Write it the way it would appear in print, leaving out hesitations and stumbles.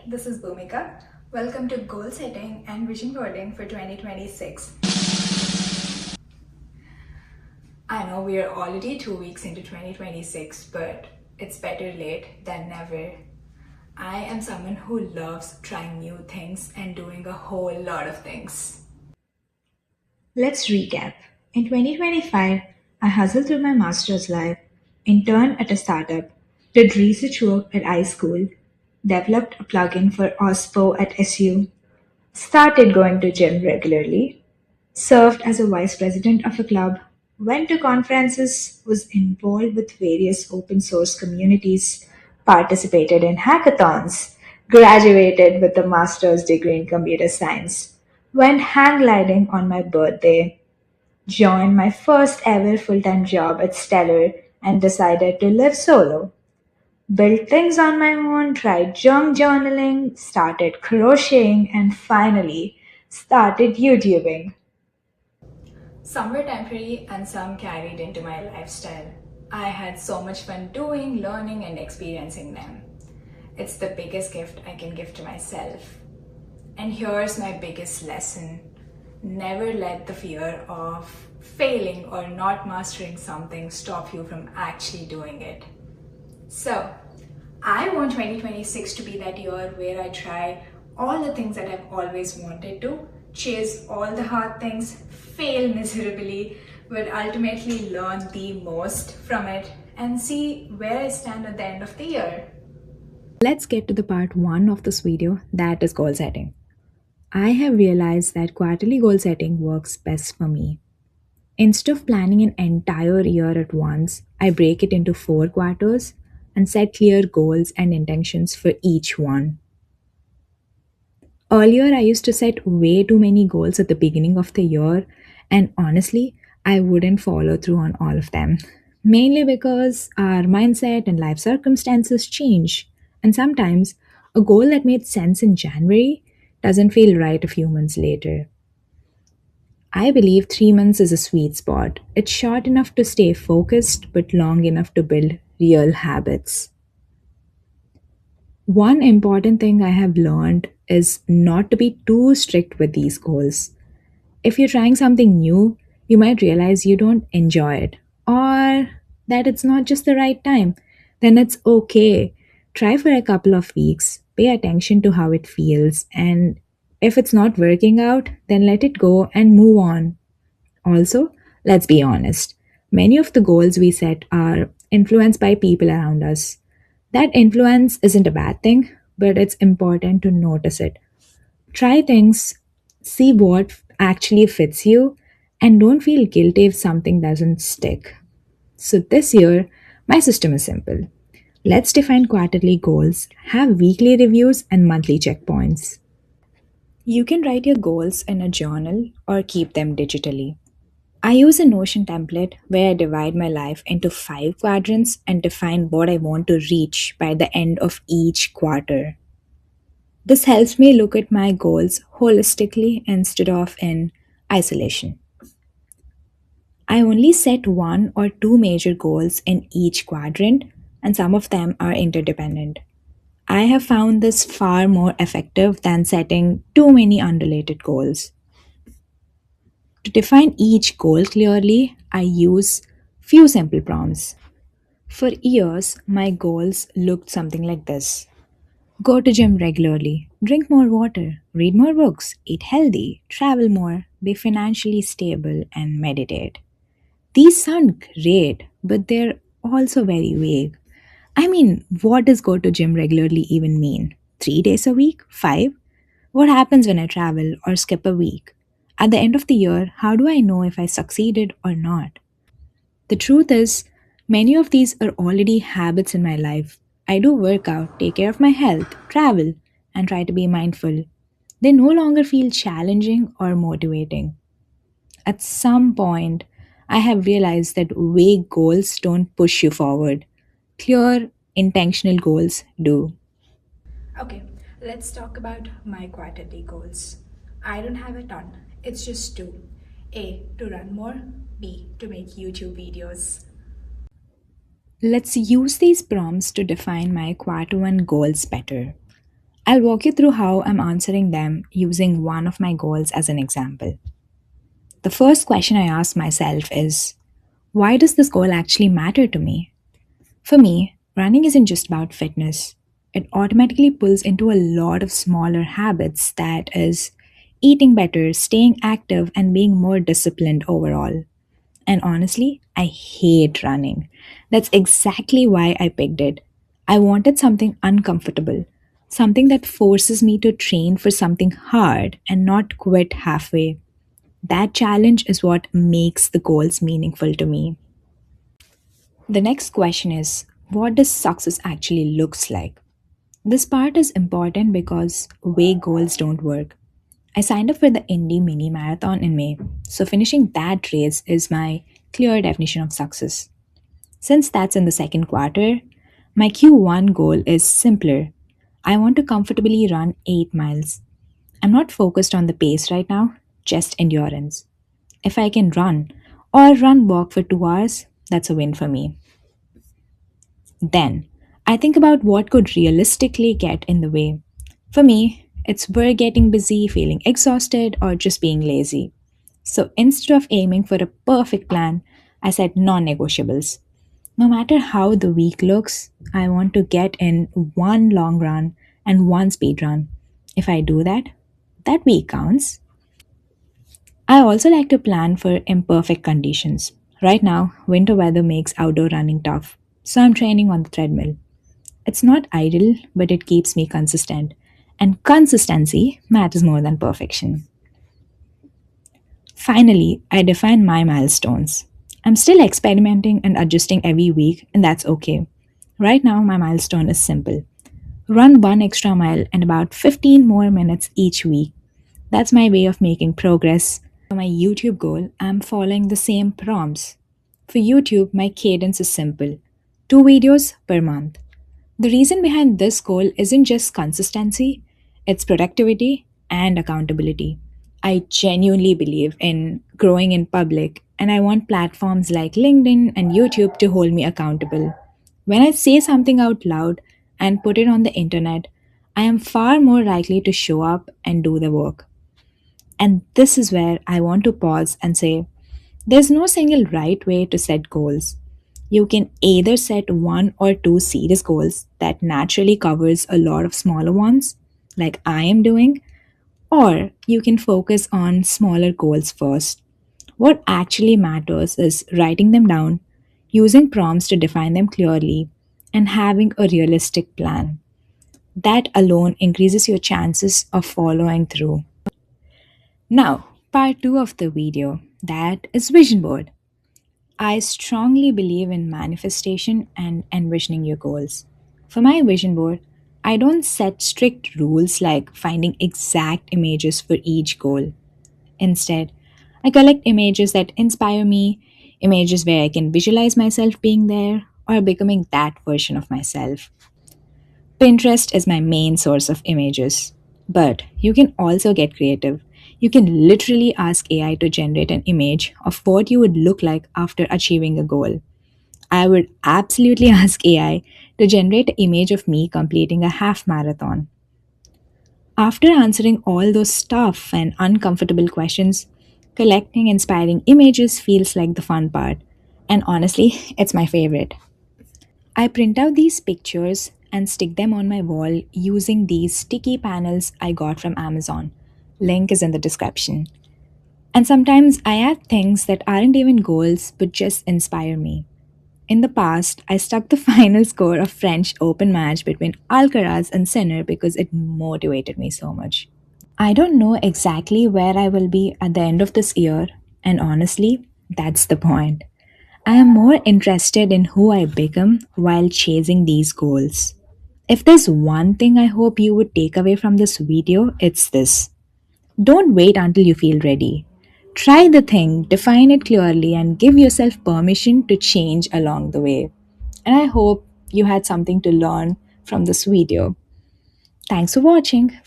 this is Bhumika. Welcome to Goal Setting and Vision Boarding for 2026. I know we are already 2 weeks into 2026, but it's better late than never. I am someone who loves trying new things and doing a whole lot of things. Let's recap. In 2025, I hustled through my master's life, interned at a startup, did research work at iSchool, developed a plugin for OSPO at SU, started going to gym regularly, served as a vice president of a club, went to conferences, was involved with various open source communities, participated in hackathons, graduated with a master's degree in computer science, went hang gliding on my birthday, joined my first ever full time job at Stellar, and decided to live solo. Built things on my own, tried junk journaling, started crocheting, and finally started YouTubing. Some were temporary and some carried into my lifestyle. I had so much fun doing, learning, and experiencing them. It's the biggest gift I can give to myself. And here's my biggest lesson: never let the fear of failing or not mastering something stop you from actually doing it. So, I want 2026 to be that year where I try all the things that I've always wanted to, chase all the hard things, fail miserably, but ultimately learn the most from it and see where I stand at the end of the year. Let's get to the part 1 of this video, that is goal setting. I have realized that quarterly goal setting works best for me. Instead of planning an entire year at once, I break it into 4 quarters and set clear goals and intentions for each one. Earlier, I used to set way too many goals at the beginning of the year, and honestly, I wouldn't follow through on all of them. Mainly because our mindset and life circumstances change, and sometimes a goal that made sense in January doesn't feel right a few months later. I believe 3 months is a sweet spot. It's short enough to stay focused, but long enough to build real habits. One important thing I have learned is not to be too strict with these goals. If you're trying something new, you might realize you don't enjoy it or that it's not just the right time. Then it's okay. Try for a couple of weeks, pay attention to how it feels, and if it's not working out, then let it go and move on. Also, let's be honest, many of the goals we set are influenced by people around us. That influence isn't a bad thing, but it's important to notice it. Try things, see what actually fits you, and don't feel guilty if something doesn't stick. So, this year, my system is simple. Let's define quarterly goals, have weekly reviews, and monthly checkpoints. You can write your goals in a journal or keep them digitally. I use a Notion template where I divide my life into 5 quadrants and define what I want to reach by the end of each quarter. This helps me look at my goals holistically instead of in isolation. I only set 1 or 2 major goals in each quadrant, and some of them are interdependent. I have found this far more effective than setting too many unrelated goals. To define each goal clearly, I use few simple prompts. For years, my goals looked something like this: go to gym regularly, drink more water, read more books, eat healthy, travel more, be financially stable, and meditate. These sound great, but they're also very vague. I mean, what does go to gym regularly even mean? 3 days a week? Five? What happens when I travel or skip a week? At the end of the year, how do I know if I succeeded or not? The truth is, many of these are already habits in my life. I do work out, take care of my health, travel, and try to be mindful. They no longer feel challenging or motivating. At some point, I have realized that vague goals don't push you forward. Clear, intentional goals do. Okay, let's talk about my quarterly goals. I don't have a ton, it's just two: A, to run more, B, to make YouTube videos. Let's use these prompts to define my quarter one goals better. I'll walk you through how I'm answering them using one of my goals as an example. The first question I ask myself is, why does this goal actually matter to me? For me, running isn't just about fitness. It automatically pulls into a lot of smaller habits that is, eating better, staying active, and being more disciplined overall. And honestly, I hate running. That's exactly why I picked it. I wanted something uncomfortable, something that forces me to train for something hard and not quit halfway. That challenge is what makes the goals meaningful to me. The next question is, what does success actually looks like? This part is important because way goals don't work. I signed up for the Indy Mini Marathon in May, so finishing that race is my clear definition of success. Since that's in the second quarter, my Q1 goal is simpler. I want to comfortably run 8 miles. I'm not focused on the pace right now, just endurance. If I can run or run walk for 2 hours, that's a win for me. Then, I think about what could realistically get in the way. For me, it's work getting busy, feeling exhausted, or just being lazy. So instead of aiming for a perfect plan, I set non negotiables. No matter how the week looks, I want to get in one long run and one speed run. If I do that, that week counts. I also like to plan for imperfect conditions. Right now, winter weather makes outdoor running tough, so I'm training on the treadmill. It's not ideal, but it keeps me consistent. And consistency matters more than perfection. Finally, I define my milestones. I'm still experimenting and adjusting every week, and that's okay. Right now, my milestone is simple: run one extra mile and about 15 more minutes each week. That's my way of making progress. For my YouTube goal, I'm following the same prompts. For YouTube, my cadence is simple: 2 videos per month. The reason behind this goal isn't just consistency, it's productivity and accountability. I genuinely believe in growing in public, and I want platforms like LinkedIn and YouTube to hold me accountable. When I say something out loud and put it on the internet, I am far more likely to show up and do the work. And this is where I want to pause and say, there's no single right way to set goals. You can either set one or two serious goals that naturally covers a lot of smaller ones, like I am doing, or you can focus on smaller goals first. What actually matters is writing them down, using prompts to define them clearly, and having a realistic plan. That alone increases your chances of following through. Now, part 2 of the video, that is vision board. I strongly believe in manifestation and envisioning your goals. For my vision board, I don't set strict rules like finding exact images for each goal. Instead, I collect images that inspire me, images where I can visualize myself being there or becoming that version of myself. Pinterest is my main source of images. But you can also get creative. You can literally ask AI to generate an image of what you would look like after achieving a goal. I would absolutely ask AI to generate an image of me completing a half marathon. After answering all those tough and uncomfortable questions, collecting inspiring images feels like the fun part. And honestly, it's my favorite. I print out these pictures and stick them on my wall using these sticky panels I got from Amazon. Link is in the description. And sometimes I add things that aren't even goals but just inspire me. In the past, I stuck the final score of French Open match between Alcaraz and Sinner because it motivated me so much. I don't know exactly where I will be at the end of this year, and honestly, that's the point. I am more interested in who I become while chasing these goals. If there's one thing I hope you would take away from this video, it's this: don't wait until you feel ready. Try the thing, define it clearly, and give yourself permission to change along the way. And I hope you had something to learn from this video. Thanks for watching.